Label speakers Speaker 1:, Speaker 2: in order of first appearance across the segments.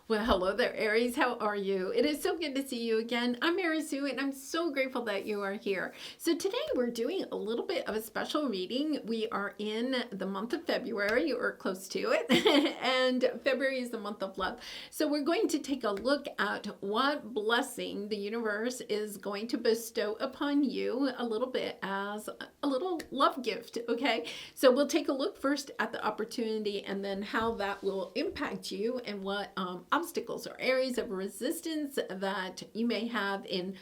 Speaker 1: Well, hello there, Aries. How are you? It is so good to see you again. I'm Aries Sue, and I'm so grateful that you are here. So today we're doing a little bit of a special reading. We are in the month of February, or close to it, and February is the month of love. So we're going to take a look at what blessing the universe is going to bestow upon you a little bit as a little love gift, okay? So we'll take a look first at the opportunity and then how that will impact you and what obstacles or areas of resistance that you may have in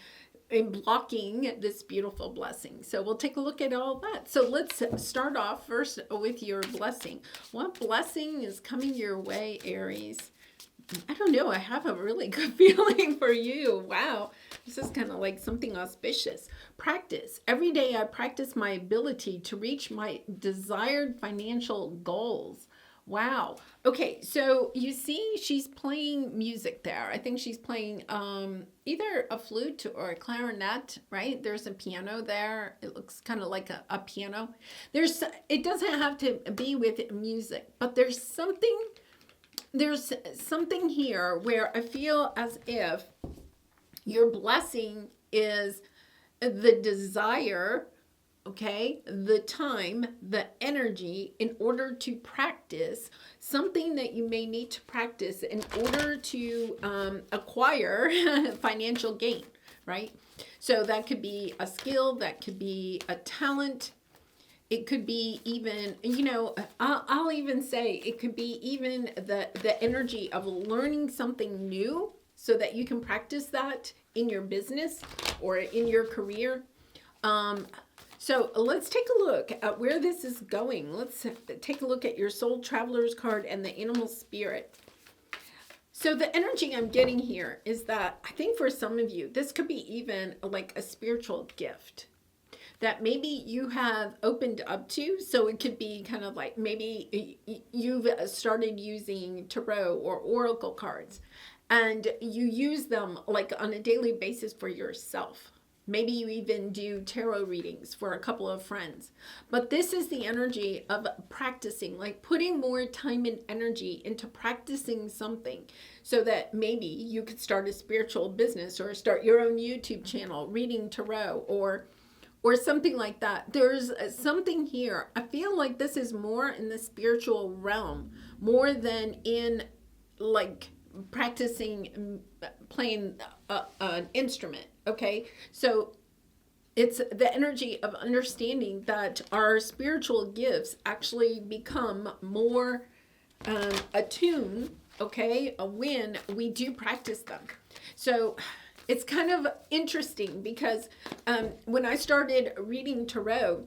Speaker 1: blocking this beautiful blessing. So we'll take a look at all that. So let's start off first with your blessing. What blessing is coming your way, Aries? I don't know. I have a really good feeling for you. Wow. This is kind of like something auspicious. Practice. Every day I practice my ability to reach my desired financial goals. Wow. Okay, so you see she's playing music there. I think she's playing either a flute or a clarinet, right? There's a piano there. It looks kind of like a piano. It doesn't have to be with music, but there's something here where I feel as if your blessing is the desire, okay, the time, the energy in order to practice something that you may need to practice in order to acquire financial gain, right? So that could be a skill, that could be a talent. It could be even, I'll even say it could be even the energy of learning something new so that you can practice that in your business or in your career. So let's take a look at where this is going. Let's take a look at your soul traveler's card and the animal spirit. So the energy I'm getting here is that I think for some of you, this could be even like a spiritual gift that maybe you have opened up to. So it could be kind of like maybe you've started using tarot or oracle cards and you use them like on a daily basis for yourself. Maybe you even do tarot readings for a couple of friends. But this is the energy of practicing, like putting more time and energy into practicing something so that maybe you could start a spiritual business or start your own YouTube channel, reading tarot or something like that. There's something here. I feel like this is more in the spiritual realm, more than in like practicing playing an instrument. Okay, so it's the energy of understanding that our spiritual gifts actually become more attuned, okay, when we do practice them. So it's kind of interesting because when I started reading tarot,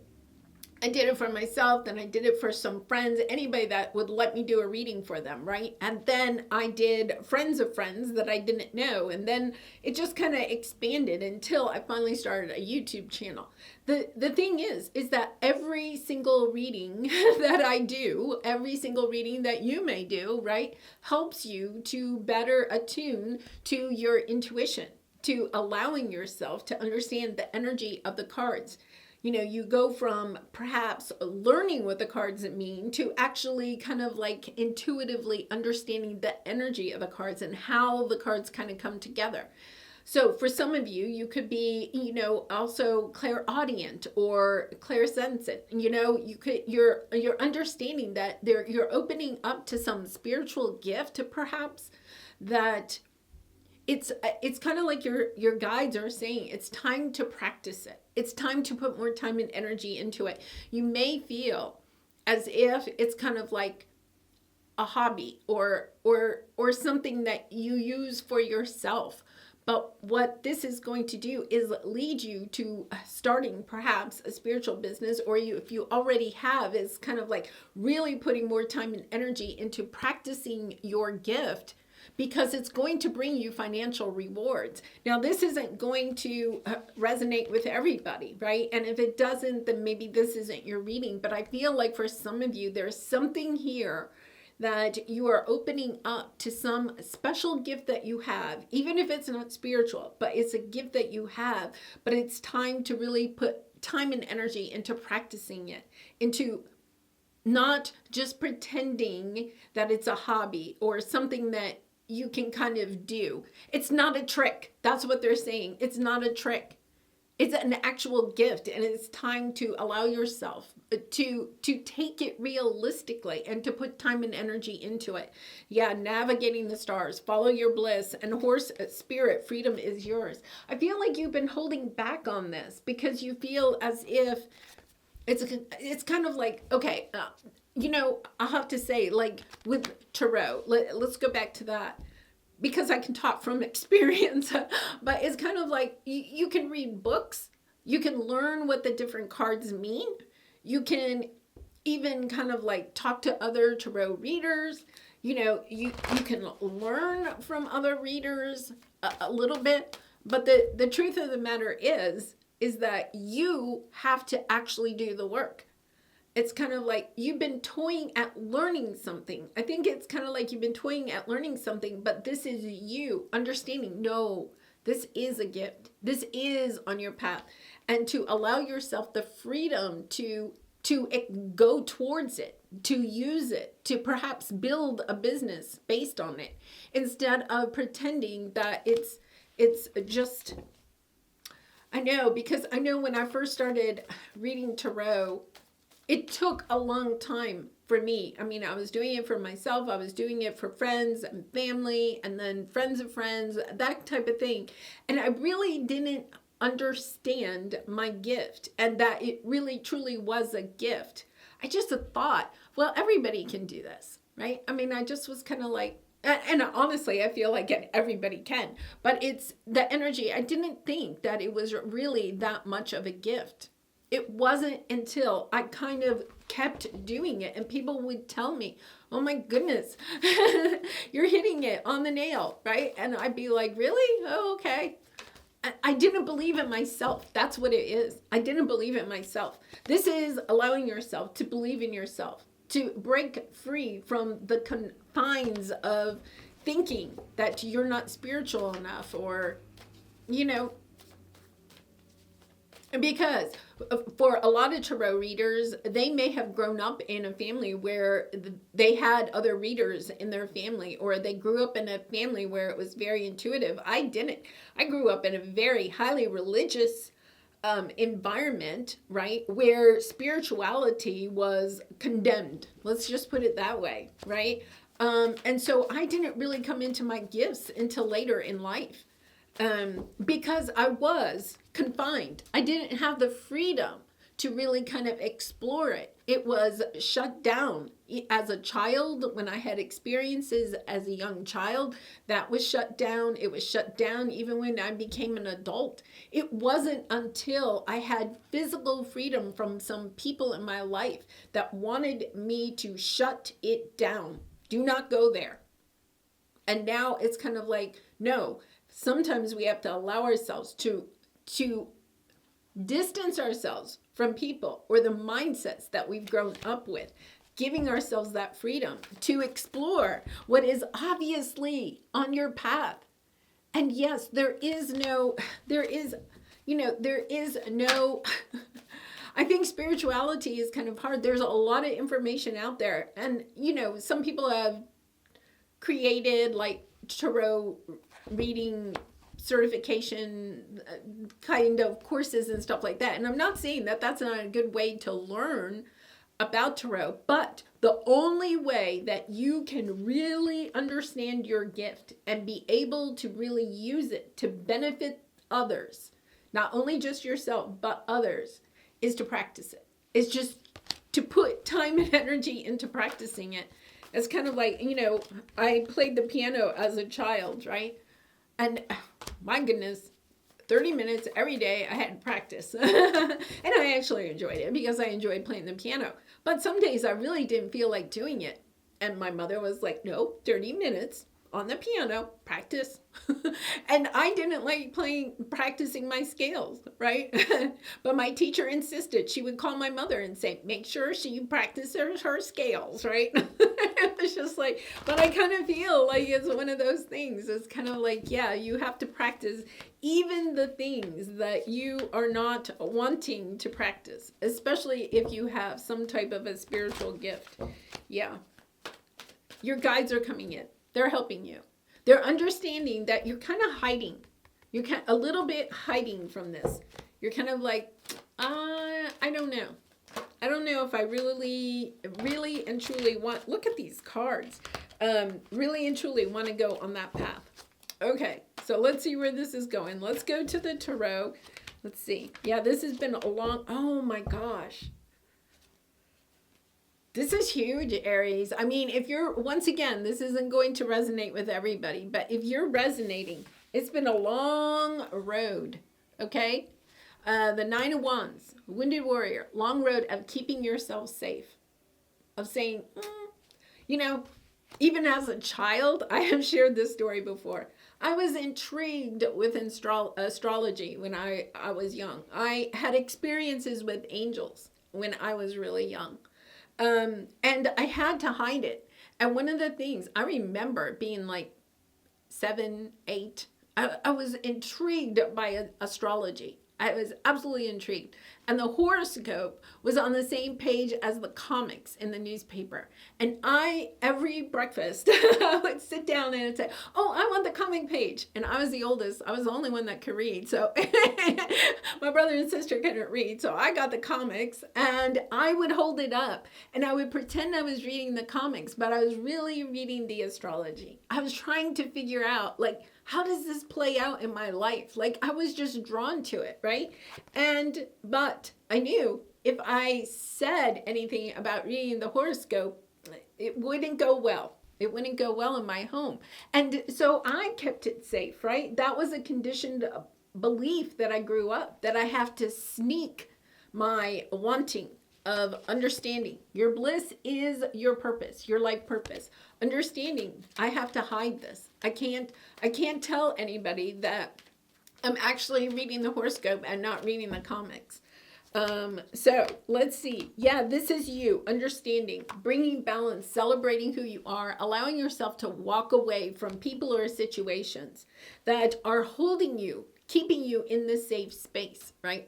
Speaker 1: I did it for myself, then I did it for some friends, anybody that would let me do a reading for them, right? And then I did friends of friends that I didn't know. And then it just kind of expanded until I finally started a YouTube channel. The thing is that every single reading that I do, every single reading that you may do, right, helps you to better attune to your intuition, to allowing yourself to understand the energy of the cards. You go from perhaps learning what the cards mean to actually kind of like intuitively understanding the energy of the cards and how the cards kind of come together. So for some of you, you could be, also clairaudient or clairsensient. You're understanding that you're opening up to some spiritual gift, perhaps that it's kind of like your guides are saying it's time to practice it. It's time to put more time and energy into it. You may feel as if it's kind of like a hobby or something that you use for yourself. But what this is going to do is lead you to starting perhaps a spiritual business, or if you already have, is kind of like really putting more time and energy into practicing your gift, because it's going to bring you financial rewards. Now, this isn't going to resonate with everybody, right? And if it doesn't, then maybe this isn't your reading. But I feel like for some of you, there's something here that you are opening up to some special gift that you have, even if it's not spiritual, but it's a gift that you have. But it's time to really put time and energy into practicing it, into not just pretending that it's a hobby or something that you can kind of do. It's not a trick. That's what they're saying. It's not a trick. It's an actual gift, and it's time to allow yourself to take it realistically and to put time and energy into it. Yeah, navigating the stars, follow your bliss, and horse spirit, freedom is yours. I feel like you've been holding back on this because you feel as if it's kind of like, okay, I'll have to say, like with tarot, let's go back to that, because I can talk from experience, but it's kind of like you can read books, you can learn what the different cards mean, you can even kind of like talk to other tarot readers, you can learn from other readers a little bit, but the truth of the matter is that you have to actually do the work. It's kind of like you've been toying at learning something. I think it's kind of like you've been toying at learning something, but this is you understanding, no, this is a gift. This is on your path. And to allow yourself the freedom to go towards it, to use it, to perhaps build a business based on it, instead of pretending that it's just, I know, because I know when I first started reading tarot, it took a long time for me. I mean, I was doing it for myself. I was doing it for friends and family, and then friends of friends, that type of thing. And I really didn't understand my gift, and that it really truly was a gift. I just thought, well, everybody can do this, right? I mean, I just was kind of like, and honestly, I feel like everybody can, but it's the energy. I didn't think that it was really that much of a gift. It wasn't until I kind of kept doing it and people would tell me, oh my goodness, you're hitting it on the nail, right? And I'd be like, really? Oh, okay. I didn't believe in myself. That's what it is. I didn't believe in myself. This is allowing yourself to believe in yourself, to break free from the confines of thinking that you're not spiritual enough, or, because for a lot of tarot readers, they may have grown up in a family where they had other readers in their family, or they grew up in a family where it was very intuitive. I didn't. I grew up in a very highly religious environment, right, where spirituality was condemned. Let's just put it that way, right? And so I didn't really come into my gifts until later in life. Because I was confined. I didn't have the freedom to really kind of explore it. It was shut down. As a child, when I had experiences as a young child, that was shut down. It was shut down even when I became an adult. It wasn't until I had physical freedom from some people in my life that wanted me to shut it down. Do not go there. And now it's kind of like, no, sometimes we have to allow ourselves to distance ourselves from people or the mindsets that we've grown up with, giving ourselves that freedom to explore what is obviously on your path. And yes, there is no, I think spirituality is kind of hard. There's a lot of information out there. And, some people have created like tarot reading certification kind of courses and stuff like that. And I'm not saying that that's not a good way to learn about tarot, but the only way that you can really understand your gift and be able to really use it to benefit others, not only just yourself, but others, is to practice it. It's just to put time and energy into practicing it. It's kind of like, I played the piano as a child, right? And my goodness, 30 minutes every day I had to practice. And I actually enjoyed it because I enjoyed playing the piano. But some days I really didn't feel like doing it. And my mother was like, no, 30 minutes on the piano, practice. And I didn't like practicing my scales, right? But my teacher insisted. She would call my mother and say, make sure she practices her scales, right? It's just like, but I kind of feel like it's one of those things. It's kind of like, yeah, you have to practice even the things that you are not wanting to practice, especially if you have some type of a spiritual gift. Yeah. Your guides are coming in. They're helping you. They're understanding that you're kind of hiding. You're kind a little bit hiding from this. You're kind of like, I don't know. I don't know if I really and truly want, look at these cards, really and truly want to go on that path. Okay, so let's see where this is going. Let's go to the tarot. Let's see. Yeah, this has been a long, oh my gosh. This is huge, Aries. I mean, if you're, once again, this isn't going to resonate with everybody, but if you're resonating, it's been a long road, okay? The Nine of Wands, Wounded Warrior, long road of keeping yourself safe, of saying, you know, even as a child, I have shared this story before. I was intrigued with astrology when I was young. I had experiences with angels when I was really young. And I had to hide it. And one of the things I remember being like 7, 8, I was intrigued by astrology. I was absolutely intrigued. And the horoscope was on the same page as the comics in the newspaper. And every breakfast, I would sit down and say, oh, I want the comic page. And I was the oldest. I was the only one that could read. So my brother and sister couldn't read. So I got the comics and I would hold it up and I would pretend I was reading the comics, but I was really reading the astrology. I was trying to figure out, like, how does this play out in my life? Like, I was just drawn to it, right? But I knew if I said anything about reading the horoscope, it wouldn't go well. It wouldn't go well in my home. And so I kept it safe, right? That was a conditioned belief that I grew up, that I have to sneak my wanting of understanding. Your bliss is your purpose, your life purpose. Understanding, I have to hide this. I can't tell anybody that I'm actually reading the horoscope and not reading the comics. So let's see. Yeah, this is you, understanding, bringing balance, celebrating who you are, allowing yourself to walk away from people or situations that are holding you, keeping you in this safe space, right?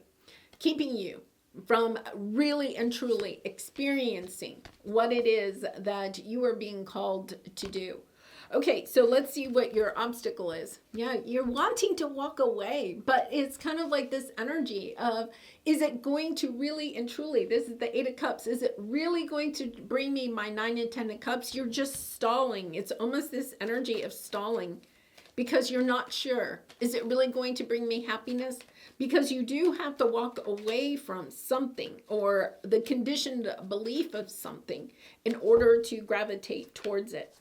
Speaker 1: Keeping you from really and truly experiencing what it is that you are being called to do. Okay, so let's see what your obstacle is. Yeah, you're wanting to walk away, but it's kind of like this energy of, is it going to really and truly, this is the 8 of Cups, is it really going to bring me my 9 and 10 of Cups? You're just stalling. It's almost this energy of stalling because you're not sure. Is it really going to bring me happiness? Because you do have to walk away from something or the conditioned belief of something in order to gravitate towards it.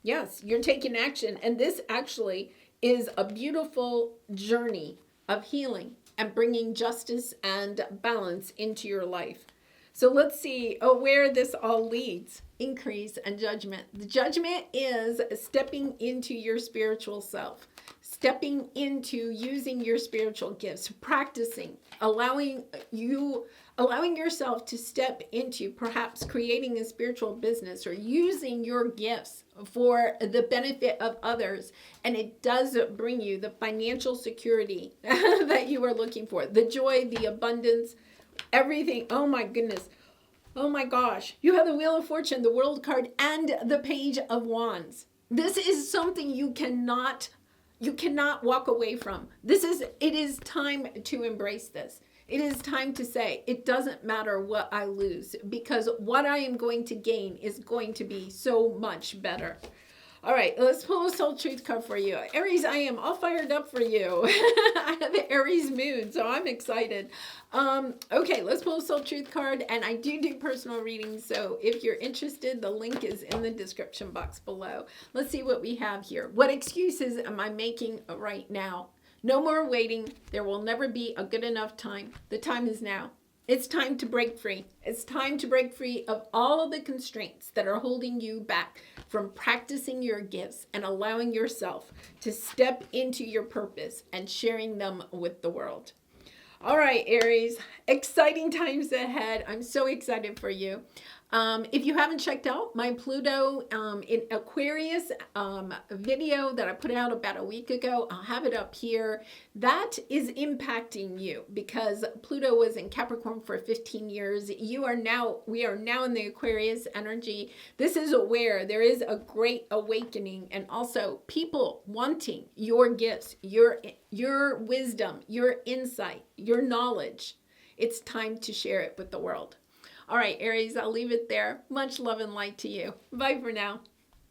Speaker 1: Yes, you're taking action. And this actually is a beautiful journey of healing and bringing justice and balance into your life. So let's see where this all leads. Increase and judgment. The judgment is stepping into your spiritual self, stepping into using your spiritual gifts, practicing, allowing yourself to step into perhaps creating a spiritual business or using your gifts for the benefit of others. And it does bring you the financial security that you are looking for, the joy, the abundance, everything. Oh my goodness. Oh my gosh. You have the Wheel of Fortune, the World card, and the Page of Wands. This is something you cannot walk away from. It is time to embrace this. It is time to say, it doesn't matter what I lose, because what I am going to gain is going to be so much better. All right, let's pull a soul truth card for you. Aries, I am all fired up for you. I have the Aries moon, so I'm excited. Okay, let's pull a soul truth card, and I do personal readings, so if you're interested, the link is in the description box below. Let's see what we have here. What excuses am I making right now? No more waiting. There will never be a good enough time. The time is now. It's time to break free. It's time to break free of all of the constraints that are holding you back from practicing your gifts and allowing yourself to step into your purpose and sharing them with the world. All right, Aries, exciting times ahead. I'm so excited for you. If you haven't checked out my Pluto in Aquarius video that I put out about a week ago, I'll have it up here. That is impacting you because Pluto was in Capricorn for 15 years. We are now in the Aquarius energy. This is where there is a great awakening, and also people wanting your gifts, your wisdom, your insight, your knowledge. It's time to share it with the world. All right, Aries, I'll leave it there. Much love and light to you. Bye for now.